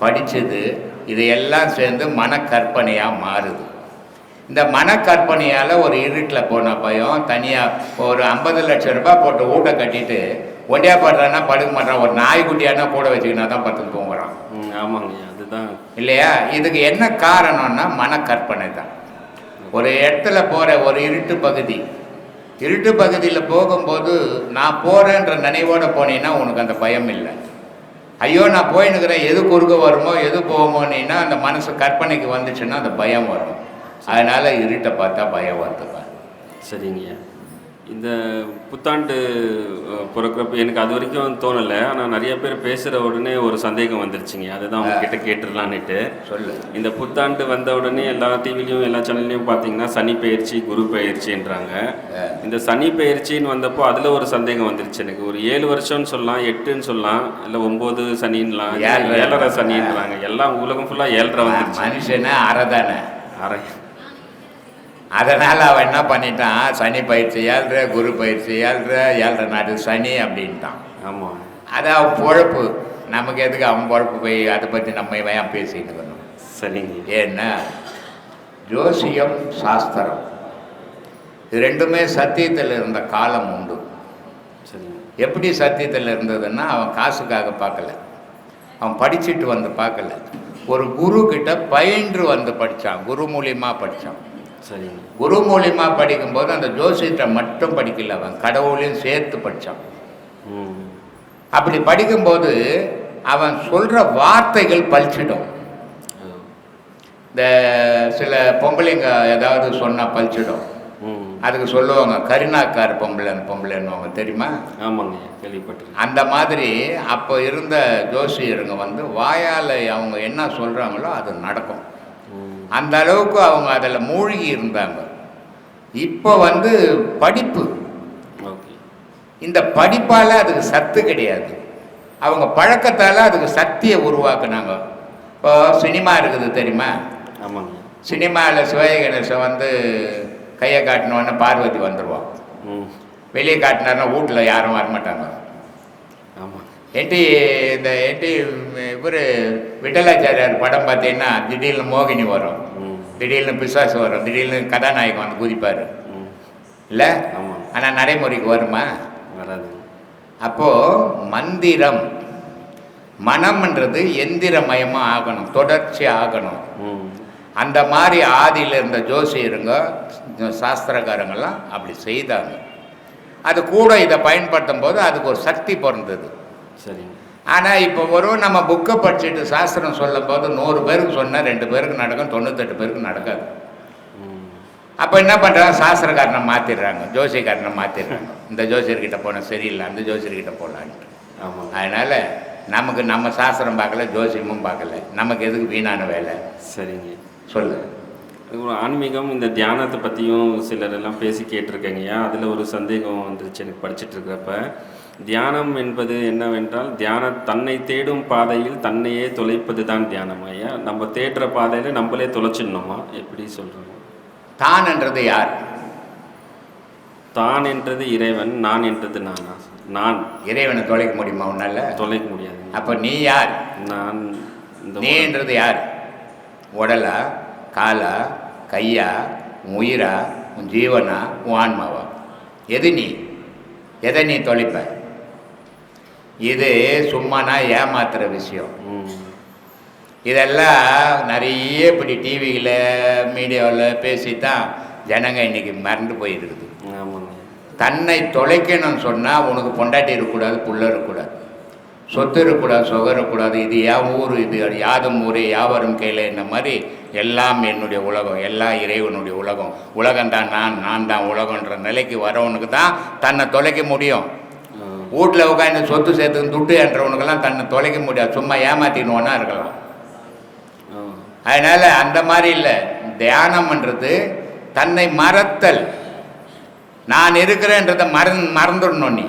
S2: படித்தது, இதையெல்லாம் சேர்ந்து மனக்கற்பனையாக மாறுது. இந்த மனக்கற்பனையால் ஒரு இருட்டில் போன பயம் தனியாக ஒரு 50 லட்சம் ரூபாய் போட்டு ஊட்ட கட்டிட்டு ஒண்டியா படுறான்னா படுக்க மாட்டான், ஒரு நாய்க்குட்டியானா கூட வச்சுக்கினா தான் பத்து தூங்குறான்.
S4: ஆமாங்க, அதுதான்
S2: இல்லையா? இதுக்கு என்ன காரணம்னா மனக்கற்பனை தான். ஒரு இடத்துல போகிற ஒரு இருட்டு பகுதியில் போகும்போது நான் போகிறேன்ற நினைவோடு போனீங்கன்னா உனக்கு அந்த பயம் இல்லை. ஐயோ நான் போயின்னுக்கிறேன், எது குறுக்க வருமோ எது போகுமோன்னா அந்த மனசு கற்பனைக்கு வந்துச்சுன்னா அந்த பயம் வரும். அதனால் இருட்டை பார்த்தா பயம் வருதுப்பா.
S4: சரிங்க. இந்த புத்தாண்டு பிறக்கிறப்ப எனக்கு அது வரைக்கும் தோணலை, ஆனால் நிறைய பேர் பேசுகிற உடனே ஒரு சந்தேகம் வந்துருச்சுங்க. அதுதான் உங்ககிட்ட கேட்டுடலான்னுட்டு.
S2: சொல்லு.
S4: இந்த புத்தாண்டு வந்த உடனே எல்லா டிவிலையும் எல்லா சேனல்லையும் பார்த்தீங்கன்னா சனி பெயர்ச்சி, குரு பெயர்ச்சின்றாங்க. இந்த சனி பெயர்ச்சின்னு வந்தப்போ அதில் ஒரு சந்தேகம் வந்துருச்சு எனக்கு. ஒரு 7 வருஷம்னு சொல்லலாம், 8ன்னு சொல்லலாம், இல்லை 9 சனின்லாம், 7.5 சனின்றாங்க. எல்லாம் உலகம் ஃபுல்லாக 7.5 வந்துருச்சு.
S2: மனுஷனே அரை தானே,
S4: அரை.
S2: அதனால் அவன் என்ன பண்ணிட்டான், சனி பயிற்சி 7.5, குரு பயிற்சி 7.5, 7.5 நாடு சனி அப்படின்ட்டான்.
S4: ஆமாம்.
S2: அது அவன் பொழப்பு. நமக்கு எதுக்கு அவன் பொழப்பு போய் அதை பற்றி நம்ம ஏன் பேசிட்டு இருக்கணும்?
S4: சரிங்க.
S2: ஏன்னா ஜோசியம், சாஸ்திரம் இது 2மே சத்தியத்தில் இருந்த காலம் உண்டு.
S4: சரிங்க.
S2: எப்படி சத்தியத்தில் இருந்ததுன்னா, அவன் காசுக்காக பார்க்கல, அவன் படிச்சுட்டு வந்து பார்க்கல, ஒரு குரு கிட்ட பயின்று வந்து படித்தான், குரு மூலியமாக படித்தான்.
S4: சரிங்க.
S2: குரு மூலியமாக படிக்கும்போது அந்த ஜோசியத்தை மட்டும் படிக்கல, அவன் கடவுளையும் சேர்த்து படித்தான். அப்படி படிக்கும்போது அவன் சொல்கிற வார்த்தைகள் பழிச்சிடும். இந்த சில பொம்பளைங்க ஏதாவது சொன்னால் பழிச்சிடும். அதுக்கு சொல்லுவாங்க கருணாக்கார் பொம்பளைன்னு அவங்க தெரியுமா?
S4: ஆமாங்க, கேள்விப்பட்டிருக்கேன்.
S2: அந்த மாதிரி அப்போ இருந்த ஜோசியருங்க வந்து வாயால் அவங்க என்ன சொல்கிறாங்களோ அது நடக்கும். அந்த அளவுக்கு அவங்க அதில் மூழ்கி இருந்தாங்க. இப்போ வந்து படிப்பு, இந்த படிப்பால் அதுக்கு சத்து கிடையாது, அவங்க பழக்கத்தால் அதுக்கு சக்தியை உருவாக்குனாங்க. இப்போ சினிமா இருக்குது தெரியுமா?
S4: ஆமாங்க.
S2: சினிமாவில் சிவாஜி கணேசன் வந்து கையை காட்டினோடனே பார்வதி வந்துடுவான். வெளியே காட்டினார்னா வீட்டில் யாரும் வரமாட்டாங்க.
S4: ஆமாம்.
S2: இந்த இவர் விட்டலாச்சாரியார் படம் பார்த்தீங்கன்னா திடீர்னு மோகினி வரும், திடீர்னு பிசாசு வரும், திடீர்னு கதாநாயகன் வந்து குதிப்பார் இல்லை? ஆனால் நடைமுறைக்கு வருமா?
S4: வராது.
S2: அப்போது மந்திரம், மனம்ன்றது எந்திரமயமாக ஆகணும், தொடர்ச்சி ஆகணும். அந்த மாதிரி ஆதியில் இருந்த ஜோசியருங்க, சாஸ்திரக்காரங்கள்லாம் அப்படி செய்தாங்க. அது கூட இதை பயன்படுத்தும் போது அதுக்கு ஒரு சக்தி பிறந்தது.
S4: சரிங்க. ஆனால்
S2: இப்போ நம்ம புக்கை படிச்சுட்டு சாஸ்திரம் சொல்லும் போது 100 பேருக்கு சொன்னால் 2 பேருக்கு நடக்கும், 98 பேருக்கு நடக்காது. அப்போ என்ன பண்ணுறாங்க, சாஸ்திரக்காரனை மாற்றிடுறாங்க, ஜோசியக்காரனை மாற்றிடுறாங்க. இந்த ஜோசியர்கிட்ட போனால் சரியில்லை, அந்த ஜோசியர்கிட்ட போகலான்ட்டு.
S4: ஆமாம்.
S2: அதனால் நமக்கு நம்ம சாஸ்திரம் பார்க்கல, ஜோசியமும் பார்க்கல, நமக்கு எதுக்கு வீணான வேலை?
S4: சரிங்க.
S2: சொல்லு.
S4: ஆன்மீகம், இந்த தியானத்தை பற்றியும் சிலரெல்லாம் பேசி கேட்டிருக்கேங்கய்யா. அதில் ஒரு சந்தேகம் வந்துருச்சு எனக்கு படிச்சுட்டு இருக்கிறப்ப. தியானம் என்பது என்னவென்றால் தன்னை தேடும் பாதையில் தன்னையே தொலைப்பது தான் தியானம் ஐயா. நம்ம தேடுற பாதையில் நம்மளே தொலைச்சிடணுமா, எப்படி சொல்கிறோம்?
S2: தான் என்றது யார்?
S4: தான் என்றது இறைவன், நான் என்றது நானா? நான்
S2: இறைவனை தொலைக்க முடியுமா உன்னால?
S4: தொலைக்க முடியாது.
S2: அப்போ நீ யார்?
S4: நான்
S2: நீ என்றது யார்? உடலா, காலா, கையா, உன் உயிரா, உன் ஜீவனா, உன் ஆன்மாவா? எது நீ? எதை நீ தொலைப்ப? இது சும்மானா ஏமாத்துற விஷயம். இதெல்லாம் நிறைய இப்படி டிவியில் மீடியாவில் பேசி தான் ஜனங்க இன்னைக்கு மறந்து போயிருக்குது. தன்னை தொலைக்கணும்னு சொன்னால் உனக்கு பொண்டாட்டி இருக்கக்கூடாது, புள்ள இருக்கக்கூடாது, சொத்து இருக்கக்கூடாது, சொகம் இருக்கக்கூடாது. இது என் ஊர், இது யாதும் ஊரே யாவரும் கையில், இந்த மாதிரி எல்லாம் என்னுடைய உலகம், எல்லாம் இறைவனுடைய உலகம், உலகம்தான் நான் தான் உலகன்ற நிலைக்கு வரவனுக்கு தான் தன்னை தொலைக்க முடியும். வீட்டில் உட்காந்து சொத்து சேர்த்துக்கு துட்டு என்றவனுக்கெல்லாம் தன்னை தொலைக்க முடியாது, சும்மா ஏமாத்தினுவோன்னா இருக்கலாம். அதனால் அந்த மாதிரி இல்லை. தியானம்ன்றது தன்னை மறத்தல். நான் இருக்கிறேன்றதை மறந்துடணும். நீ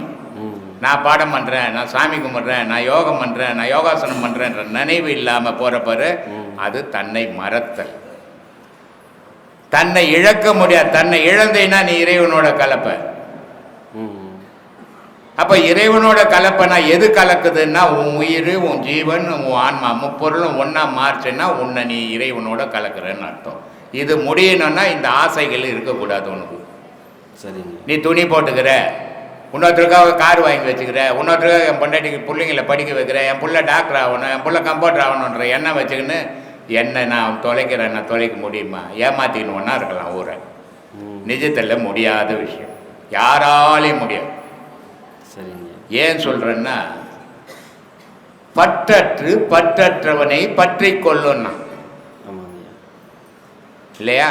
S2: நான் பாடம் பண்ணுறேன், நான் சாமி கும்பிட்றேன், நான் யோகம் பண்ணுறேன், நான் யோகாசனம் பண்ணுறேன்ற நினைவு இல்லாமல் போகிறப்பாரு, அது தன்னை மறத்தல். தன்னை இழக்க முடியாது. தன்னை இழந்தேன்னா நீ இறைவனோட கலப்பை. அப்போ இறைவனோட கலப்பைனா எது கலக்குதுன்னா உன் உயிர், உன் ஜீவன், உன் ஆன்மா முப்பொருளும் ஒன்றா மாறுச்சுன்னா உன்னை நீ இறைவனோட கலக்குறன்னு அர்த்தம். இது முடியணும்னா இந்த ஆசைகள் இருக்கக்கூடாது உனக்கு.
S4: சரி,
S2: நீ துணி போட்டுக்கிற, இன்னொருத்தருக்காக கார் வாங்கி வச்சுக்கிற, இன்னொருத்தருக்காக என் பொண்டாட்டிக்கு பிள்ளைங்களை படிக்க வைக்கிற, என் பிள்ளை டாக்டர் ஆகணும், என் பிள்ளை கம்பவுண்டர் ஆகணுன்ற எண்ணம் வச்சுக்கின்னு என்னை நான் தொலைக்கிறேன், நான் தொலைக்க முடியுமா? ஏமாத்தின்னு ஒன்றா இருக்கலாம் ஊரை. நிஜத்தில் முடியாத விஷயம், யாராலையும் முடியாது. ஏன் சொல்கிறேன்னா, பற்றற்று பற்றற்றவனை பற்றி கொள்ளுன்னா இல்லையா?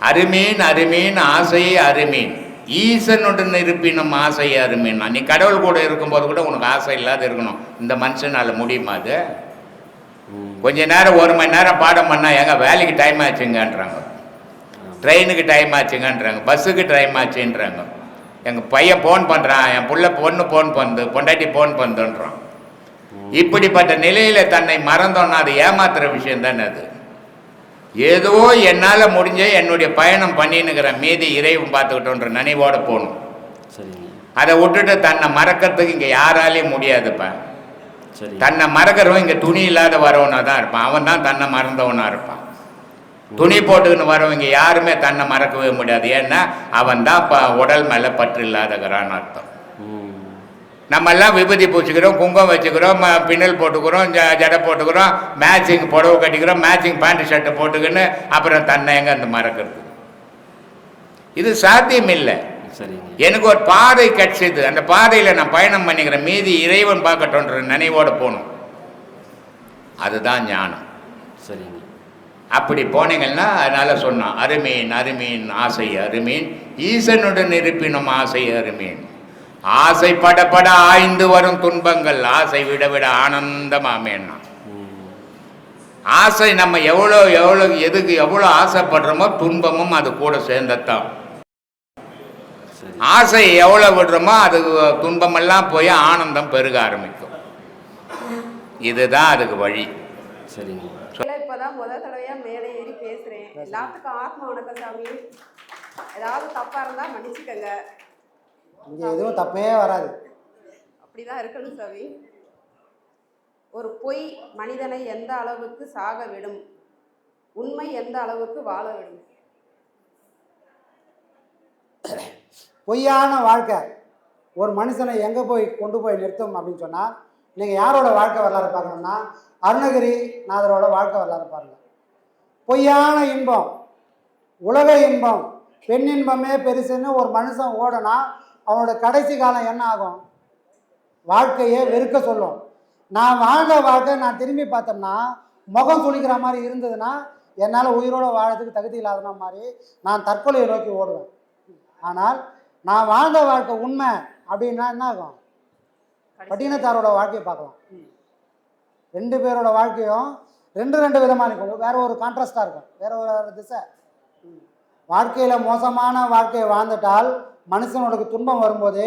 S2: அருமீன் அருமீன் ஆசை அருமீன், ஈசனுடன் இருப்பினும் ஆசை அருமீன். நீ கடவுள் கூட இருக்கும்போது கூட உனக்கு ஆசை இல்லாத இருக்கணும். இந்த மனுஷனால் முடியுமா? அது கொஞ்ச நேரம் 1 மணி நேரம் பாடம் பண்ணால் எங்க வேலைக்கு டைம் ஆச்சுங்கன்றாங்க, ட்ரெயினுக்கு டைம் ஆச்சுங்கன்றாங்க, பஸ்ஸுக்கு டைம் ஆச்சுன்றாங்க. எங்கள் பையன் ஃபோன் பண்ணுறான், என் பிள்ளை பொண்ணு ஃபோன் பண்ணுது, பொண்டாட்டி ஃபோன் பண்ணுன்றான். இப்படிப்பட்ட நிலையில் தன்னை மறந்தோன்னா அது ஏமாத்துற விஷயம் தானே. அது ஏதோ என்னால் முடிஞ்ச என்னுடைய பயணம் பண்ணின்னுக்கிறேன், மீதி இறைவன் பார்த்துக்கிட்டோன்ற நினைவோடு போகணும். அதை விட்டுட்டு தன்னை மறக்கிறதுக்கு இங்கே யாராலையும் முடியாதுப்பா. தன்னை மறக்கிறவன் இங்கே துணி இல்லாத வரவனா தான் இருப்பான், அவன் தான் தன்னை மறந்தவனாக இருப்பான். துணி போட்டுக்கின்னு வரவங்க யாருமே தன்னை மறக்கவே முடியாது. ஏன்னா அவன் தான் உடல் மேலே பற்று இல்லாதகிறான்னு அர்த்தம். நம்ம எல்லாம் விபூதி பூச்சிக்கிறோம், குங்குமம் வச்சுக்கிறோம், பின்னல் போட்டுக்கிறோம், ஜடை போட்டுக்கிறோம், மேட்சிங் புடவை கட்டிக்கிறோம், மேட்சிங் பேண்ட் ஷர்ட்டை போட்டுக்கின்னு அப்புறம் தன்னை எங்கே அந்த மறக்கிறது? இது சாத்தியம் இல்லை. எனக்கு ஒரு பாதை கிடைச்சது, அந்த பாதையில் நான் பயணம் பண்ணிக்கிறேன், மீதி இறைவன் பார்க்கட்டும்ன்ற நினைவோடு போகணும். அதுதான் ஞானம். சரிங்க. அப்படி போனீங்கன்னா அதனால சொன்னான், அருமீன் அருமீன் ஆசை அருமீன், ஈசனுடன் இருப்பினும் ஆசை அருமீன். ஆசை படப்பட ஆய்ந்து வரும் துன்பங்கள் ஆசை விட விட ஆனந்தமாமேன்னா. ஆசை நம்ம எவ்வளோ எவ்வளோ எதுக்கு எவ்வளோ ஆசைப்படுறோமோ துன்பமும் அது கூட சேர்ந்தத்தான். ஆசை எவ்வளோ விடுறோமோ அது துன்பமெல்லாம் போய் ஆனந்தம் பெருக ஆரம்பிக்கும். இதுதான் அதுக்கு வழி. சரிங்க.
S5: இப்போதான் முதல் தடவையாக மேலே ஏறி பேசுகிறேன். எல்லாத்துக்கும் ஆத்ம வணக்கம் சாமி. ஏதாவது தப்பாக இருந்தால் மன்னிச்சுக்கங்க.
S6: இங்கே எதுவும் தப்பே வராது.
S5: அப்படிதான் இருக்கணும் சாமி. ஒரு பொய் மனிதனை எந்த அளவுக்கு சாக விடும், உண்மை எந்த அளவுக்கு வாழ விடும்?
S6: பொய்யான வாழ்க்கை ஒரு மனுஷனை எங்கே போய் கொண்டு போய் நிறுத்தும் அப்படின்னு சொன்னால், நீங்கள் யாரோட வாழ்க்கை வரலாறு பார்க்கணும்னா அருணகிரி நாதரோட வாழ்க்கை வரலாறு பாருங்கள். பொய்யான இன்பம், உலக இன்பம், பெண் இன்பமே பெருசுன்னு ஒரு மனுஷன் ஓடனா அவனோட கடைசி காலம் என்ன ஆகும்? வாழ்க்கையை வெறுக்க சொல்லும். நான் வாழ்ந்த வாழ்க்கை நான் திரும்பி பார்த்தோம்னா முகம் துணிக்கிற மாதிரி இருந்ததுன்னா என்னால் உயிரோடு வாழறதுக்கு தகுதி இல்லாதனா மாதிரி நான் தற்கொலையை நோக்கி ஓடுவேன். ஆனால் நான் வாழ்ந்த வாழ்க்கை உண்மை அப்படின்னா என்ன ஆகும்? பட்டினத்தாரோட வாழ்க்கையை பார்க்கலாம். 2 பேரோட வாழ்க்கையும் 2 விதமாக இருக்கும். வேற ஒரு கான்ட்ராஸ்டாக இருக்கும், வேற ஒரு திசை. வாழ்க்கையில் மோசமான வாழ்க்கையை வாழ்ந்துட்டால் மனுஷனுக்கு துன்பம் வரும்போது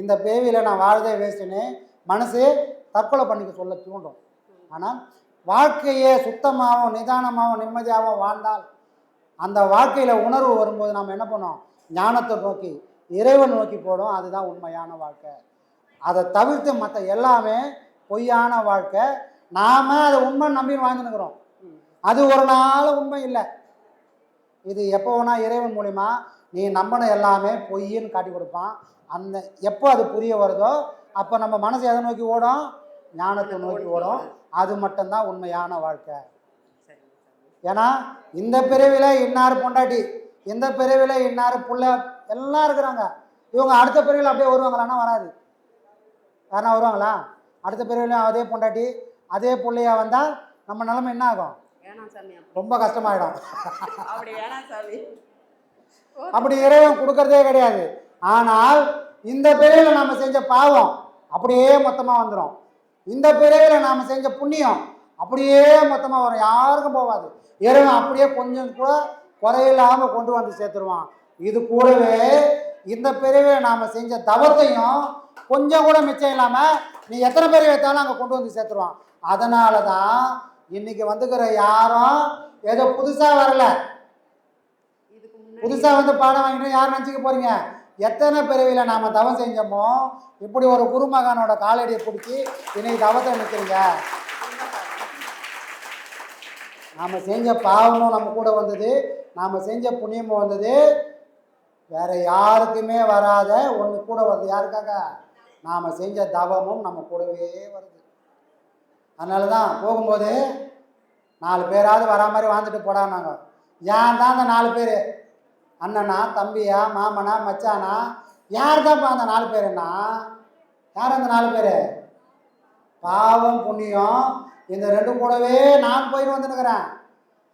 S6: இந்த பேவியில் நான் வாழ்றதே வேஸ்ட்டுன்னு மனசு தற்கொலை பண்ணிக்க சொல்ல தூண்டும். ஆனால் வாழ்க்கையே சுத்தமாகவும் நிதானமாகவும் நிம்மதியாகவும் வாழ்ந்தால் அந்த வாழ்க்கையில் உணர்வு வரும்போது நம்ம என்ன பண்ணோம், ஞானத்தை நோக்கி இறைவன் நோக்கி போடும். அதுதான் உண்மையான வாழ்க்கை. அதை தவிர்த்து மற்ற எல்லாமே பொய்யான வாழ்க்கை. நாம் அதை உண்மை நம்பி வாழ்ந்துனுக்கிறோம். அது ஒரு நாள் உண்மை இல்லை. இது எப்போ வேணால் இறைவன் மூலிமா நீ நம்பின எல்லாமே பொய்ன்னு காட்டி கொடுப்பான். அந்த எப்போ அது புரிய வருதோ அப்போ நம்ம மனசு எதை நோக்கி ஓடும், ஞானத்தை நோக்கி ஓடும். அது மட்டும்தான் உண்மையான வாழ்க்கை. ஏன்னா இந்த பிறவியில் இன்னார் பொண்டாட்டி, இந்த பிறவியில் இன்னார் புள்ள எல்லாம் இருக்கிறாங்க. இவங்க அடுத்த பிறவியில் அப்படியே வருவாங்களான்னா வராது. யாருன்னா வருவாங்களா? அடுத்த பிறவிலையும் அதே பொண்டாட்டி அதே பிள்ளையா வந்தால் நம்ம நிலைமை என்ன ஆகும்? ரொம்ப கஷ்டமாயிடும். அப்படி இறைவன் கொடுக்கறதே கிடையாது. ஆனால் இந்த பிறவியில் நாம் செஞ்ச பாவம் அப்படியே மொத்தமாக வந்துடும். இந்த பிறவியில் நாம் செஞ்ச புண்ணியம் அப்படியே மொத்தமாக வரும். யாருக்கும் போகாது. இறைவன் அப்படியே கொஞ்சம் கூட குறையில்லாமல் கொண்டு வந்து சேர்த்துருவான். இது கூடவே இந்த பிறவியில் நாம் செஞ்ச தவத்தையும் கொஞ்சம் கூட மிச்சம் இல்லாமல் நீ எத்தனை பேர் வைத்தாலும் அங்கே கொண்டு வந்து சேர்த்துருவான். அதனால தான் இன்னைக்கு வந்துக்கிற யாரும் ஏதோ புதுசாக வரல, புதுசாக வந்து பாடம் வாங்கிட்டு யார் நினச்சிக்க போறீங்க? எத்தனை பிறவியில் நாம் தவம் செஞ்சோமோ இப்படி ஒரு குருமகனோட காலடியை பிடிச்சி இன்னைக்கு தவத்தை நிற்கிறீங்க. நாம் செஞ்ச பாவமும் நம்ம கூட வந்தது, நாம் செஞ்ச புண்ணியமும் வந்தது. வேற யாருக்குமே வராத ஒன்று கூட வருது. யாருக்காக? நாம் செஞ்ச தவமும் நம்ம கூடவே வருது. அதனால தான் போகும்போது 4 பேராவது வரா மாதிரி வாழ்ந்துட்டு போடானாங்க. ஏன் தான் அந்த 4 பேர்? அண்ணனா, தம்பியா, மாமனா, மச்சானா, யார் தான்ப்பா அந்த 4 பேருன்னா? யார் அந்த 4 பேர்? பாவம் புண்ணியம் இந்த 2 கூடவே நான் போயிட்டு வந்துனுக்கிறேன்.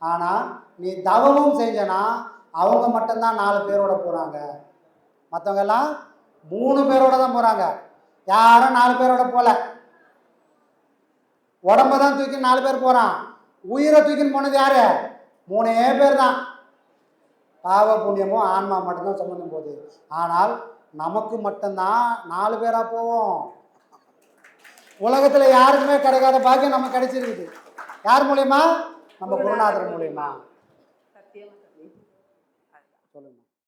S6: ஆனால் நீ தவமும் செஞ்சனா அவங்க மட்டும்தான் 4 பேரோட போகிறாங்க. மற்றவங்க எல்லாம் 3 பேரோட தான் போகிறாங்க. யாரும் 4 பேரோட போகல. உடம்ப தான் தூக்கி 4 பேர் போகிறான். உயிரை தூக்கின்னு போனது யாரு? 3 பேர் தான். பாவ புண்ணியமும் ஆன்மா மட்டும்தான் சம்பந்தம் போகுது. ஆனால் நமக்கு மட்டும்தான் 4 பேராக போவோம். உலகத்தில் யாருக்குமே கிடைக்காத பாக்கியம் நமக்கு கிடைச்சிருக்குது. யார் மூலியமா? நம்ம குருநாதர் மூலியமா. சொல்லுங்க.